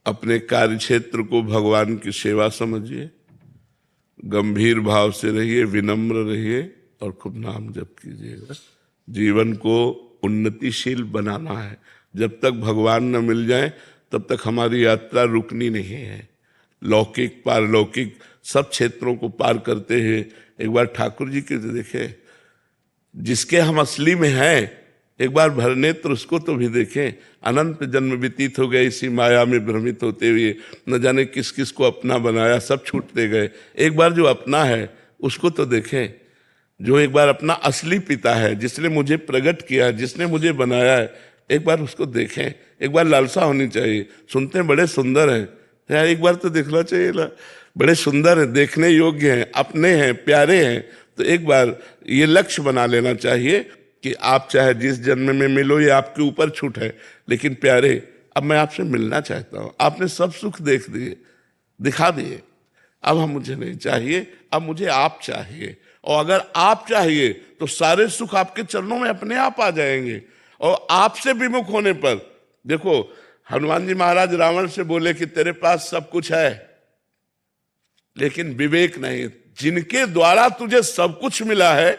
अपने कार्य क्षेत्र को भगवान की सेवा समझिए, गंभीर भाव से रहिए, विनम्र रहिए और खूब नाम जप कीजिएगा। जीवन को उन्नतिशील बनाना है। जब तक भगवान न मिल जाए तब तक हमारी यात्रा रुकनी नहीं है। लौकिक पारलौकिक सब क्षेत्रों को पार करते हुए एक बार ठाकुर जी के देखें, जिसके हम असली में हैं, एक बार भरनेत्र उसको तो भी देखें। अनंत जन्म व्यतीत हो गए इसी माया में भ्रमित होते हुए, न जाने किस किस को अपना बनाया, सब छूटते गए। एक बार जो अपना है उसको तो देखें, जो एक बार अपना असली पिता है, जिसने मुझे प्रकट किया है, जिसने मुझे बनाया है, एक बार उसको देखें। एक बार लालसा होनी चाहिए। सुनते हैं बड़े सुंदर हैं, यार एक बार तो देखना चाहिए ना, बड़े सुंदर हैं, देखने योग्य हैं, अपने हैं, प्यारे हैं। तो एक बार ये लक्ष्य बना लेना चाहिए कि आप चाहे जिस जन्म में मिलो, ये आपके ऊपर छूट है, लेकिन प्यारे अब मैं आपसे मिलना चाहता हूँ। आपने सब सुख देख दिए, दिखा दिए, अब हम मुझे नहीं चाहिए, अब मुझे आप चाहिए। और अगर आप चाहिए तो सारे सुख आपके चरणों में अपने आप आ जाएंगे। और आपसे विमुख होने पर देखो, हनुमान जी महाराज रावण से बोले कि तेरे पास सब कुछ है लेकिन विवेक नहीं। जिनके द्वारा तुझे सब कुछ मिला है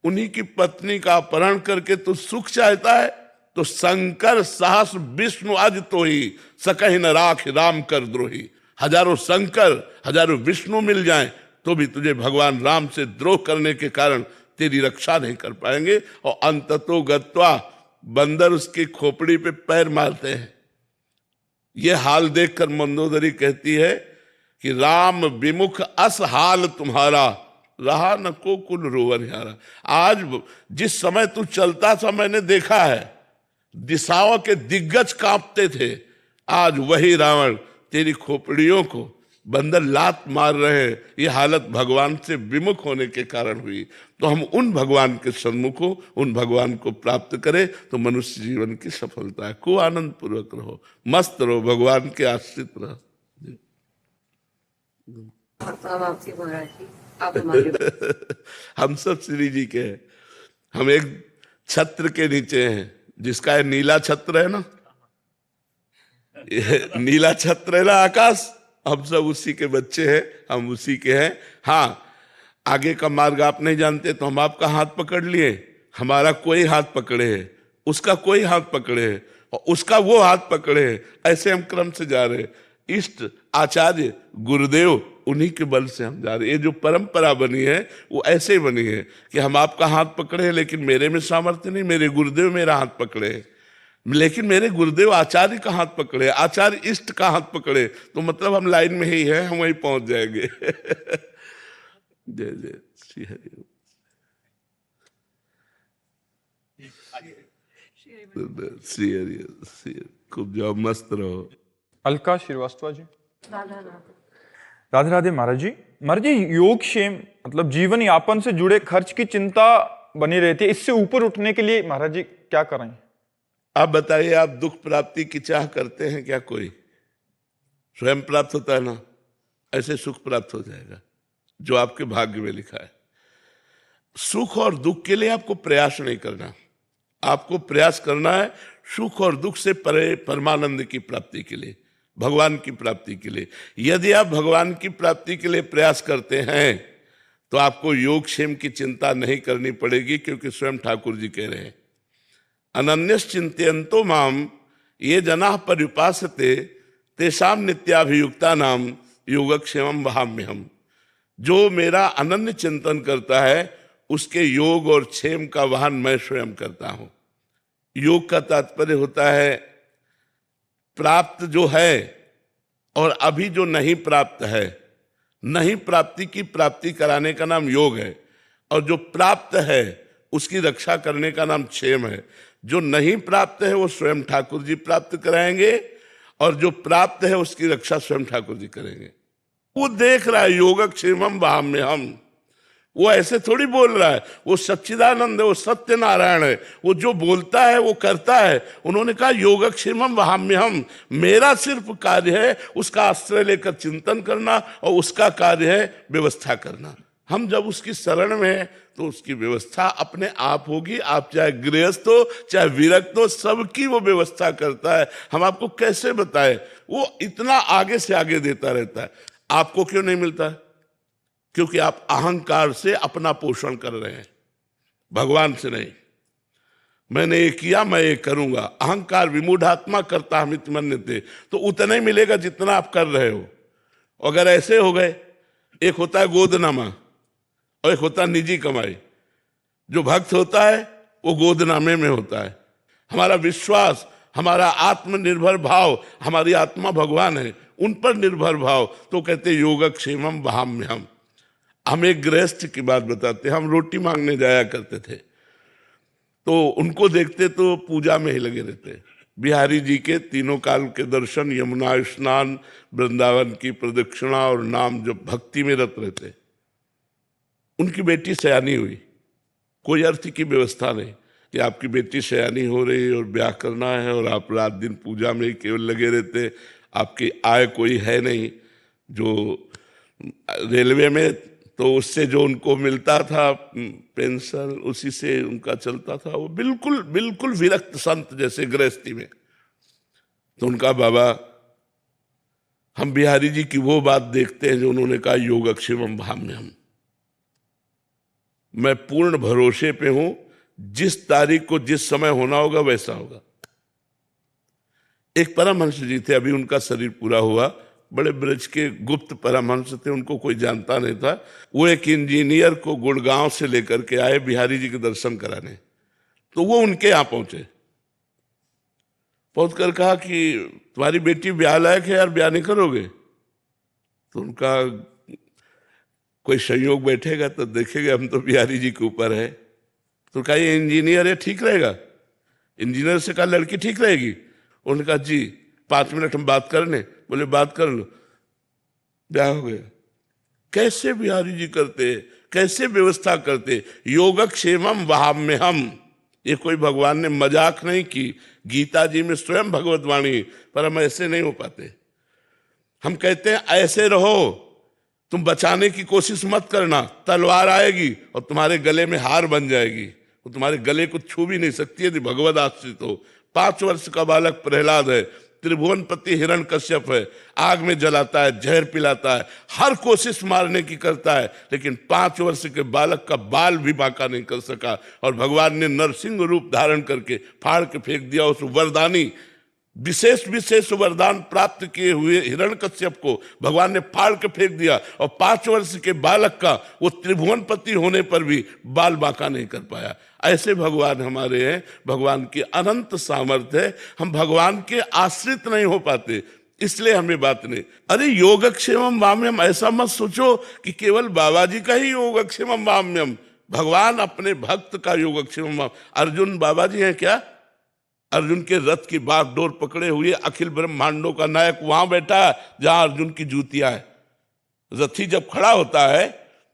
उन्हीं की पत्नी का अपहरण करके तू सुख चाहता है। तो शंकर सहस्र विष्णु आज तो ही सकहि न राख राम कर द्रोही। हजारों शंकर हजारों विष्णु मिल जाएं तो भी तुझे भगवान राम से द्रोह करने के कारण तेरी रक्षा नहीं कर पाएंगे। और अंततो गत्वा बंदर उसकी खोपड़ी पे पैर मारते हैं। ये हाल देखकर मंदोदरी कहती है कि राम विमुख अस हाल तुम्हारा, रहा न को कुल रोवन हारा। आज जिस समय तू चलता था मैंने देखा है, दिशाओं के दिग्गज कांपते थे। आज वही रावण तेरी खोपड़ियों को बंदर लात मार रहे हैं। ये हालत भगवान से विमुख होने के कारण हुई। तो हम उन भगवान के सन्मुख हो, उन भगवान को प्राप्त करें तो मनुष्य जीवन की सफलता है। खूब आनंद पूर्वक रहो, मस्त रहो, भगवान के आश्रित रहो। हम सब श्री जी के हैं। हम एक छत्र के नीचे हैं, जिसका है नीला छत्र है ना, नीला छत्र है ना आकाश, हम सब उसी के बच्चे हैं, हम उसी के हैं। हाँ, आगे का मार्ग आप नहीं जानते तो हम आपका हाथ पकड़ लिए, हमारा कोई हाथ पकड़े है, उसका कोई हाथ पकड़े है और उसका वो हाथ पकड़े है। ऐसे हम क्रम से जा रहे हैं। इष्ट आचार्य गुरुदेव उन्हीं के बल से हम जा रहे हैं। ये जो परंपरा बनी है वो ऐसे ही बनी है कि हम आपका हाथ पकड़े हैं, लेकिन मेरे में सामर्थ्य नहीं, मेरे गुरुदेव मेरा हाथ पकड़े हैं। लेकिन मेरे गुरुदेव आचार्य का हाथ पकड़े, आचार्य इष्ट का हाथ पकड़े, तो मतलब हम लाइन में ही है, हम वहीं पहुंच जाएंगे। जय जय श्री हरि। श्री हरि, खूब जाओ, मस्त रहो। अलका श्रीवास्तव जी। राधे राधे महाराज जी। महाराज जी, योग क्षेम मतलब जीवन यापन से जुड़े खर्च की चिंता बनी रहती है, इससे ऊपर उठने के लिए महाराज जी क्या करें? आप बताइए, आप दुख प्राप्ति की चाह करते हैं क्या? कोई स्वयं प्राप्त होता है ना, ऐसे सुख प्राप्त हो जाएगा जो आपके भाग्य में लिखा है। सुख और दुख के लिए आपको प्रयास नहीं करना, आपको प्रयास करना है सुख और दुख से परे परमानंद की प्राप्ति के लिए, भगवान की प्राप्ति के लिए। यदि आप भगवान की प्राप्ति के लिए प्रयास करते हैं तो आपको योगक्षेम की चिंता नहीं करनी पड़ेगी, क्योंकि स्वयं ठाकुर जी कह रहे हैं, अनन्यश्चिन्तयन्तो माम ये जनाः पर्युपासते तेषां नित्याभियुक्ता नाम योगक्षेमं वहाम्यहम्। जो मेरा अनन्य चिंतन करता है उसके योग और क्षेम का वाहन मैं स्वयं करता हूं। योग का तात्पर्य होता है प्राप्त जो है और अभी जो नहीं प्राप्त है, नहीं प्राप्ति की प्राप्ति कराने का नाम योग है, और जो प्राप्त है उसकी रक्षा करने का नाम क्षेम है। जो नहीं प्राप्त है वो स्वयं ठाकुर जी प्राप्त कराएंगे, और जो प्राप्त है उसकी रक्षा स्वयं ठाकुर जी करेंगे। वो देख रहा है योगक्षेमं वहाम्यहम्, वो ऐसे थोड़ी बोल रहा है, वो सच्चिदानंद है, वो सत्य नारायण है, वो जो बोलता है वो करता है। उन्होंने कहा योगक्षेमं वहाम्यहम्, मेरा सिर्फ कार्य है उसका आश्रय लेकर चिंतन करना, और उसका कार्य है व्यवस्था करना। हम जब उसकी शरण में हैं तो उसकी व्यवस्था अपने आप होगी। आप चाहे गृहस्थ हो चाहे विरक्त हो, सबकी वो व्यवस्था करता है। हम आपको कैसे बताएं, वो इतना आगे से आगे देता रहता है। आपको क्यों नहीं मिलता है? क्योंकि आप अहंकार से अपना पोषण कर रहे हैं, भगवान से नहीं। मैंने ये किया, मैं ये करूंगा। अहंकार विमूढ़ात्मा करता हमित मन्यते, तो उतना ही मिलेगा जितना आप कर रहे हो। अगर ऐसे हो गए, एक होता है गोदनामा और एक होता है निजी कमाई। जो भक्त होता है वो गोदनामे में होता है। हमारा विश्वास, हमारा आत्मनिर्भर भाव, हमारी आत्मा भगवान है, उन पर निर्भर भाव, तो कहते योगक्षेमम वहाम्यहम्। हम एक गृहस्थ की बात बताते, हम रोटी मांगने जाया करते थे, तो उनको देखते तो पूजा में ही लगे रहते। बिहारी जी के तीनों काल के दर्शन, यमुना स्नान, वृंदावन की प्रदक्षिणा और नाम जब भक्ति में रत रहते। उनकी बेटी सयानी हुई, कोई अर्थ की व्यवस्था नहीं कि आपकी बेटी सयानी हो रही और ब्याह करना है और आप रात दिन पूजा में केवल लगे रहते। आपकी आय कोई है नहीं। जो रेलवे में तो उससे जो उनको मिलता था पेंशन, उसी से उनका चलता था। वो बिल्कुल बिल्कुल विरक्त संत जैसे गृहस्थी में। तो उनका बाबा, हम बिहारी जी की वो बात देखते हैं जो उन्होंने कहा योगक्षेमम वहाम्यहम्। मैं पूर्ण भरोसे पे हूं, जिस तारीख को जिस समय होना होगा वैसा होगा। एक परमहंस जी थे, अभी उनका शरीर पूरा हुआ, बड़े ब्रज के गुप्त परमहंस थे, उनको कोई जानता नहीं था। वो एक इंजीनियर को गुड़गांव से लेकर के आए बिहारी जी के दर्शन कराने। तो वो उनके यहाँ पहुंचे, पहुंच कर कहा कि तुम्हारी बेटी ब्याह लायक है यार, ब्याह नहीं करोगे? तो उनका कोई संयोग बैठेगा तो देखेगा, हम तो बिहारी जी के ऊपर है। तो कहा ये इंजीनियर है, ठीक रहेगा? इंजीनियर से कहा लड़की ठीक रहेगी? उन्होंने कहा जी 5 मिनट हम बात करने। बोले बात कर लो, ब्याह हो गया। कैसे बिहारी जी करते, कैसे व्यवस्था करते, योगक्षेमम वहाम्यहम्। ये कोई भगवान ने मजाक नहीं की, गीता जी में स्वयं भगवत वाणी, पर हम ऐसे नहीं हो पाते। हम कहते हैं ऐसे रहो, तुम बचाने की कोशिश मत करना, तलवार आएगी और तुम्हारे गले में हार बन जाएगी, वो तुम्हारे गले को छू भी नहीं सकती यदि भगवत आश्रित हो। 5 वर्ष का बालक प्रहलाद है, त्रिभुवनपति हिरण्यकश्यप है, आग में जलाता है, जहर पिलाता है, हर कोशिश मारने की करता है, लेकिन 5 वर्ष के बालक का बाल भी बांका नहीं कर सका। और भगवान ने नरसिंह रूप धारण करके फाड़ के फेंक दिया उस वरदानी, विशेष विशेष वरदान प्राप्त किए हुए हिरण्यकश्यप को भगवान ने फाड़ के फेंक दिया। और 5 वर्ष के बालक का वो त्रिभुवनपति होने पर भी बाल बांका नहीं कर पाया। ऐसे भगवान हमारे हैं, भगवान की अनंत सामर्थ्य है। हम भगवान के आश्रित नहीं हो पाते, इसलिए हमें बात नहीं। अरे योगक्षेमम वाम्यम, ऐसा मत सोचो कि केवल बाबा जी का ही योगक्षेमम वाम्यम। भगवान अपने भक्त का योगक्षेमम। अर्जुन बाबा जी हैं क्या? अर्जुन के रथ की बागडोर पकड़े हुए अखिल ब्रह्मांडों का नायक वहां बैठा है जहां अर्जुन की जूतियां है। रथी जब खड़ा होता है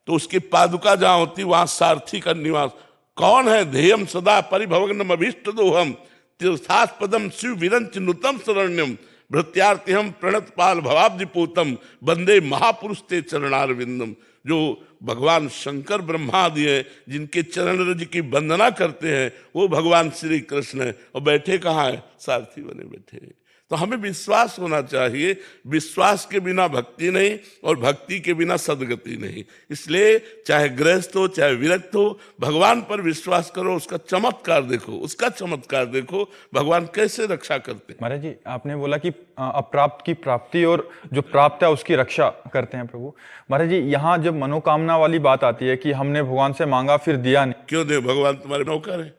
तो उसकी पादुका जहां होती वहां सारथी का निवास। कौन है? ध्येयम सदा परिभवग्नम अभीष्ट दोहम तीर्थास्पदम शिव विरंच नुतम शरण्यम भृत्यार्तिहम प्रणत पाल भवाब्धिपूतम वंदे महापुरुष ते चरणारविंदम। जो भगवान शंकर ब्रह्मादि है, जिनके चरण रज की वंदना करते हैं, वो भगवान श्री कृष्ण है। और बैठे कहाँ है? सारथी बने बैठे हैं। तो हमें विश्वास होना चाहिए, विश्वास के बिना भक्ति नहीं और भक्ति के बिना सदगति नहीं। इसलिए चाहे गृहस्थ हो चाहे विरक्त हो, भगवान पर विश्वास करो, उसका चमत्कार देखो, उसका चमत्कार देखो, भगवान कैसे रक्षा करते हैं। महाराज जी, आपने बोला कि अप्राप्त की प्राप्ति और जो प्राप्त है उसकी रक्षा करते हैं प्रभु। महाराज जी, यहाँ जब मनोकामना वाली बात आती है कि हमने भगवान से मांगा फिर दिया नहीं, क्यों दे? भगवान तुम्हारे नौकर है।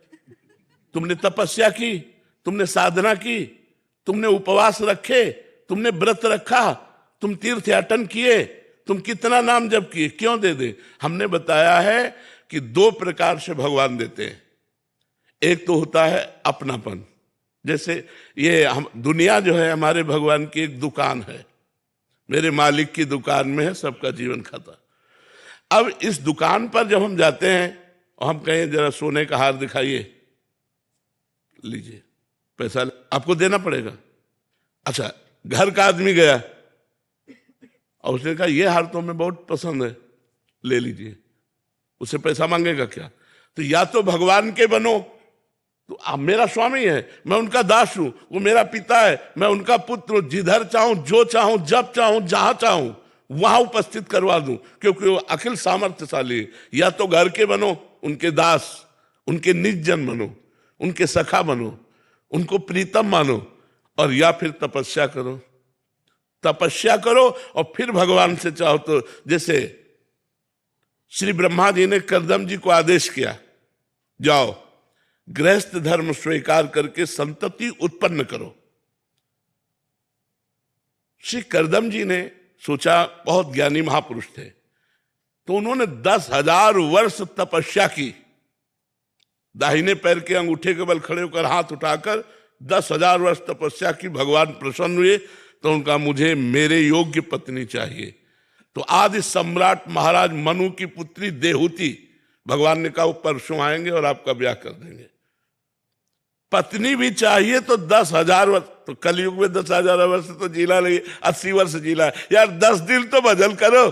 तुमने तपस्या की, तुमने साधना की, तुमने उपवास रखे, तुमने व्रत रखा, तुम तीर्थयाटन किए, तुम कितना नाम जप किए, क्यों दे दे? हमने बताया है कि 2 प्रकार से भगवान देते हैं। एक तो होता है अपनापन, जैसे ये हम दुनिया जो है हमारे भगवान की एक दुकान है, मेरे मालिक की दुकान में है सबका जीवन खाता। अब इस दुकान पर जब हम जाते हैं और हम कहें जरा सोने का हार दिखाइए, लीजिए पैसा आपको देना पड़ेगा। अच्छा, घर का आदमी गया और उसने कहा ये हार तो हमें बहुत पसंद है, ले लीजिए, उससे पैसा मांगेगा क्या? तो या तो भगवान के बनो, तो आप मेरा स्वामी है, मैं उनका दास हूं, वो मेरा पिता है, मैं उनका पुत्र हूं, जिधर चाहूं, जो चाहूं, जब चाहूं, जहां चाहूं वहां उपस्थित करवा दूं, क्योंकि वो अखिल सामर्थ्यशाली है। या तो घर के बनो, उनके दास, उनके निज जन बनो, उनके सखा बनो, उनको प्रीतम मानो, और या फिर तपस्या करो। तपस्या करो और फिर भगवान से चाहो तो, जैसे श्री ब्रह्मा जी ने कर्दम जी को आदेश किया, जाओ गृहस्थ धर्म स्वीकार करके संतति उत्पन्न करो। श्री कर्दम जी ने सोचा, बहुत ज्ञानी महापुरुष थे, तो उन्होंने 10,000 वर्ष तपस्या की। दाहिने पैर के अंगूठे के बल खड़े होकर हाथ उठाकर 10,000 वर्ष तपस्या की। भगवान प्रसन्न हुए तो उनका, मुझे मेरे योग्य पत्नी चाहिए। तो आदि सम्राट महाराज मनु की पुत्री देहूति, भगवान ने कहा वो परसों आएंगे और आपका ब्याह कर देंगे। पत्नी भी चाहिए तो 10,000 वर्ष, तो कलयुग में 10,000 वर्ष तो जीना नहीं, 80 वर्ष जीना यार। 10 दिन तो भजन करो,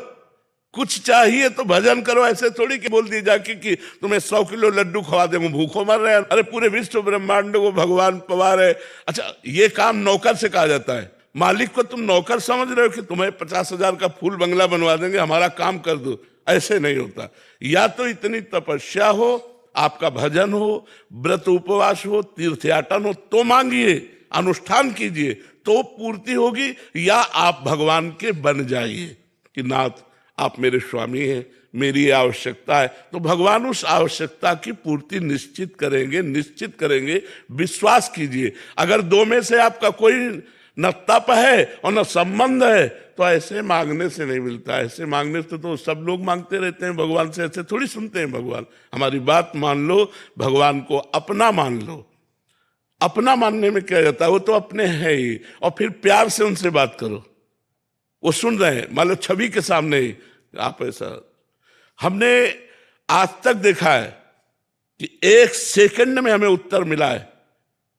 कुछ चाहिए तो भजन करो। ऐसे थोड़ी कि बोल दी जाके कि तुम्हें 100 किलो लड्डू खवा दे, भूखों मर रहे हैं। अरे पूरे विश्व ब्रह्मांड को भगवान पवार है। अच्छा, ये काम नौकर से कहा जाता है। मालिक को तुम नौकर समझ रहे हो कि तुम्हें 50,000 का फूल बंगला बनवा देंगे, हमारा काम कर दो, ऐसे नहीं होता। या तो इतनी तपस्या हो, आपका भजन हो, व्रत उपवास हो, तीर्थयाटन हो, तो मांगिए, अनुष्ठान कीजिए तो पूर्ति होगी। या आप भगवान के बन जाइए कि नाथ आप मेरे स्वामी हैं, मेरी आवश्यकता है, तो भगवान उस आवश्यकता की पूर्ति निश्चित करेंगे, निश्चित करेंगे। विश्वास कीजिए। अगर दो में से आपका कोई न तप है और न संबंध है तो ऐसे मांगने से नहीं मिलता। ऐसे मांगने से तो सब लोग मांगते रहते हैं भगवान से, ऐसे थोड़ी सुनते हैं भगवान। हमारी बात मान लो, भगवान को अपना मान लो। अपना मानने में क्या जाता है, वो तो अपने है ही। और फिर प्यार से उनसे बात करो, वो सुन रहे हैं, मान लो छवि के सामने ही आप ऐसा। हमने आज तक देखा है कि 1 सेकंड में हमें उत्तर मिला है,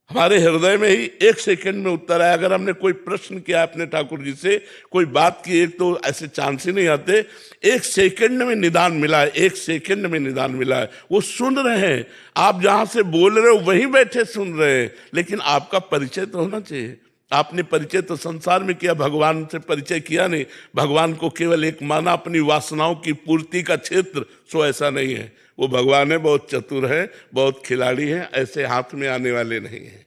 हमारे हृदय में ही 1 सेकंड में उत्तर आया। अगर हमने कोई प्रश्न किया अपने ठाकुर जी से, कोई बात की, एक तो ऐसे चांस ही नहीं आते, 1 सेकंड में निदान मिला है, 1 सेकंड में निदान मिला है। वो सुन रहे हैं, आप जहां से बोल रहे हो वहीं बैठे सुन रहे हैं, लेकिन आपका परिचय तो होना चाहिए। आपने परिचय तो संसार में किया, भगवान से परिचय किया नहीं। भगवान को केवल एक माना अपनी वासनाओं की पूर्ति का क्षेत्र, सो ऐसा नहीं है। वो भगवान है, बहुत चतुर है, बहुत खिलाड़ी है, ऐसे हाथ में आने वाले नहीं है।